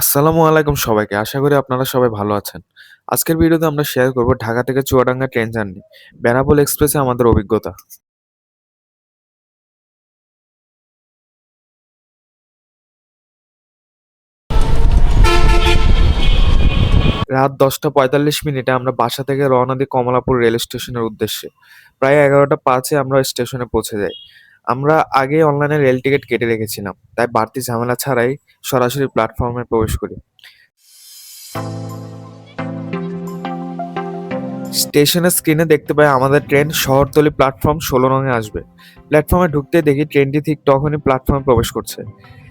আসসালামু আলাইকুম সবাইকে। আশা করি আপনারা সবাই ভালো আছেন। আজকের ভিডিওতে আমরা শেয়ার করব ঢাকা থেকে চুয়াডাঙ্গা ট্রেন জার্নি, বেনাপোল এক্সপ্রেসে আমাদের অভিজ্ঞতা। রাত ১০:৪৫ আমরা বাসা থেকে রওনা দিই কমলাপুর রেল স্টেশনের উদ্দেশ্যে। প্রায় ১১:০৫ আমরা স্টেশনে পৌঁছে যাই। আমরা আগেই অনলাইনে রেল টিকিট কেটে রেখেছিলাম, তাই বাড়তি ঝামেলা ছাড়াই সরাসরি প্ল্যাটফর্মে প্রবেশ করি। স্টেশনের স্ক্রিনে দেখতে পাই আমাদের ট্রেন শহরতলি প্ল্যাটফর্ম ১৬ নং এ আসবে। প্ল্যাটফর্মে ঢুকতেই দেখি ট্রেনটি ঠিক তখনই প্ল্যাটফর্মে প্রবেশ করছে।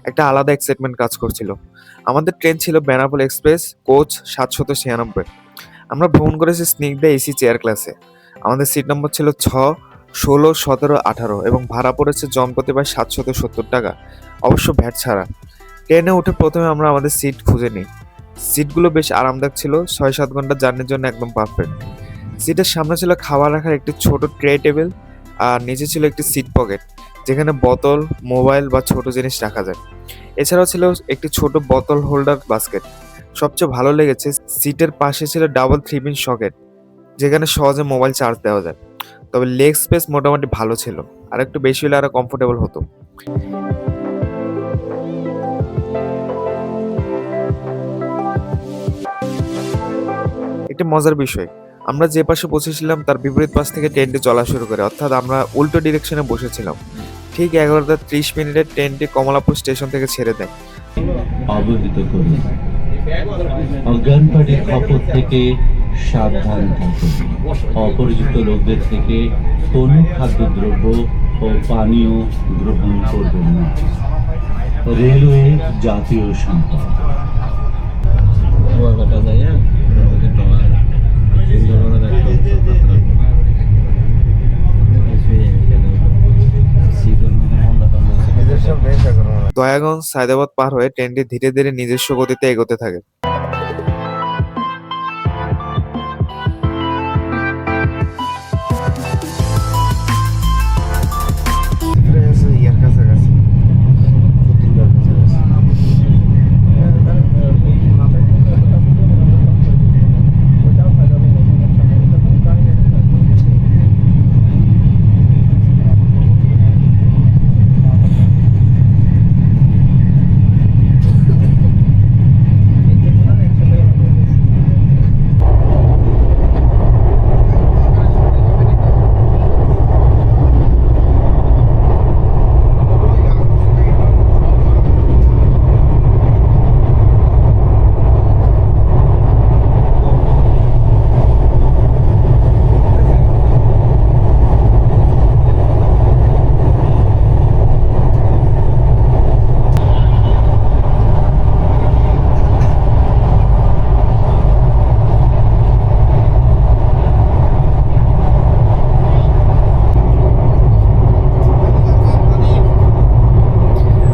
একটা আলাদা এক্সাইটমেন্ট কাজ করছিল। আমাদের ট্রেন ছিল বেনাপোল এক্সপ্রেস, কোচ ৭৯৬। আমরা ভ্রমণ করেছি স্নিগ্ধা এসি চেয়ার ক্লাসে। আমাদের সিট নম্বর ছিল ৬, ১৬, ১৭, ১৮ এবং ভাড়া পড়েছে জনপ্রতি প্রায় ৳৭৭০। অবশ্য ভ্যাট ছাড়া। ট্রেনে উঠে প্রথমে আমরা আমাদের সিট খুঁজে নিই। সিটগুলো বেশ আরামদায়ক ছিল, ৬-৭ ঘন্টার জার্নির জন্য একদম পারফেক্ট। সিটের সামনে ছিল খাবার রাখার একটি ছোট ট্রে টেবিল, আর নিচে ছিল একটি সিট পকেট, যেখানে বোতল, মোবাইল বা ছোট জিনিস রাখা যায়। এছাড়াও ছিল একটি ছোট বোতল হোল্ডার বাস্কেট। সবচেয়ে ভালো লেগেছে সিটের পাশে ছিল ডাবল 3 পিন সকেট, যেখানে সহজে মোবাইল চার্জ দেওয়া যায়। তবে লেগ স্পেস মোটামুটি ভালো ছিল, আর একটু বেশি হলে আরো কমফোর্টেবল হতো। একটি মজার বিষয়, আমরা যে পাশে বসেছিলাম তার বিপরীত পাশ থেকে ট্রেনটি চলা শুরু করে, অর্থাৎ আমরা উল্টো ডিরেকশনে বসেছিলাম। ঠিক ১১:৩০ ট্রেনটি কমলাপুর স্টেশন থেকে ছেড়ে দেয়। অবহিত করি, অজ্ঞানপাড়ির খপর থেকে সাবধান থাকুন। অপরিচিত লোকদের থেকে কোনো খাদ্যদ্রব্য ও পানীয় গ্রহণ করবেন না। রেলওয়ে জাতীয় সম্পদ। দয়াগঞ্জ সায়দাবাদ পার হয়ে ট্রেনটি ধীরে ধীরে নিজস্ব গতিতে এগোতে থাকে।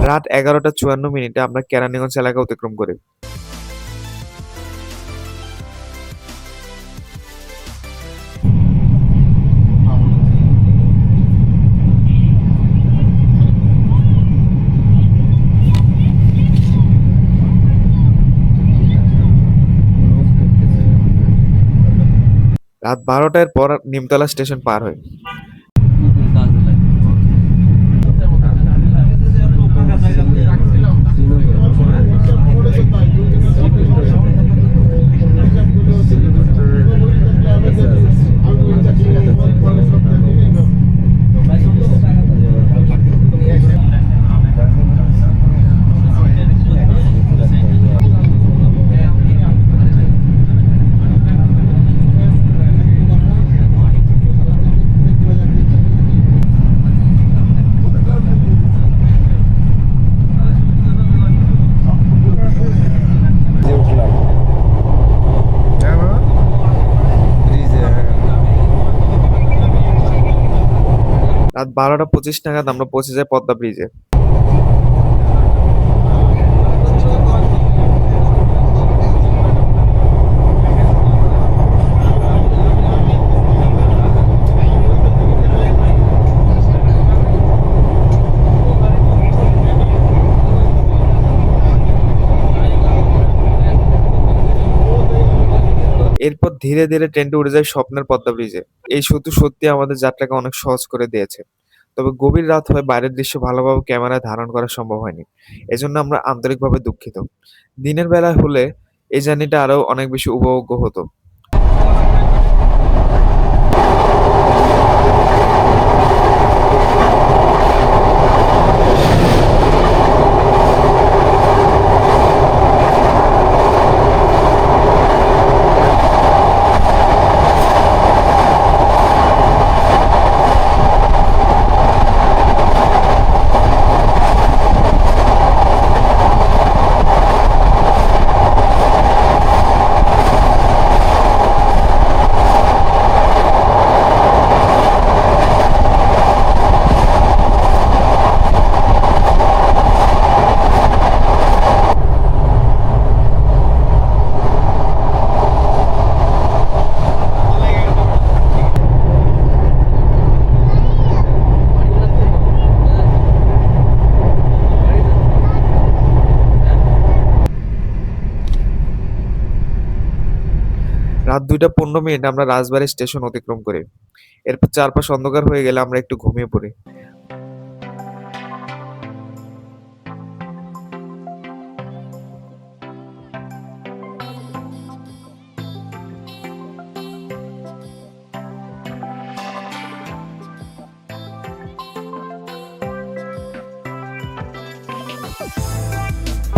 রাত ১১:৫৪ আমরা কেরানীগঞ্জ এলাকা অতিক্রম করি। রাত ১২টার পর নিমতলা স্টেশন পার হই। রাত ১২:২৫ নাগাদ আমরা পৌঁছে যাই পদ্মা ব্রিজে। এরপর ধীরে ধীরে ট্রেনটি উড়ে যায় স্বপ্নের পদ্মা ব্রিজে। এই সেতু সত্যি আমাদের যাত্রাকে অনেক সহজ করে দিয়েছে। তবে গভীর রাত হয়ে বাইরের দৃশ্য ভালোভাবে ক্যামেরায় ধারণ করা সম্ভব হয়নি। এজন্য আমরা আন্তরিকভাবে দুঃখিত। দিনের বেলায় হলে এই জার্নিটা আরো অনেক বেশি উপভোগ্য হতো। রাত ২টা ১৫ আমরা রাজবাড়ী স্টেশন অতিক্রম করি। এরপর চারপাশ অন্ধকার হয়ে গেলে আমরা একটু ঘুমিয়ে পড়ি।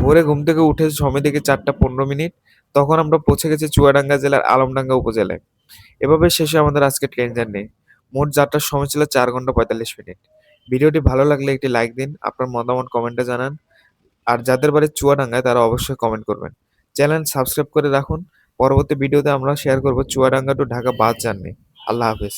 ভোরে ঘুম থেকে উঠে সময় দেখি ৪টা ১৫। তখন আমরা পৌঁছে গেছি চুয়াডাঙ্গা জেলার আলমডাঙ্গা উপজেলায়। এভাবে শেষে আমাদের আজকের ট্রেন জার্নি। মোট যাত্রার সময় ছিল ৪ ঘন্টা ৪৫ মিনিট। ভিডিওটি ভালো লাগলে একটি লাইক দিন, আপনার মতামত কমেন্টে জানান। আর যাদের বাড়ি চুয়াডাঙ্গায় তারা অবশ্যই কমেন্ট করবেন। চ্যানেল সাবস্ক্রাইব করে রাখুন। পরবর্তী ভিডিওতে আমরা শেয়ার করব Chuadanga to Dhaka bus journey. Allah হাফেজ।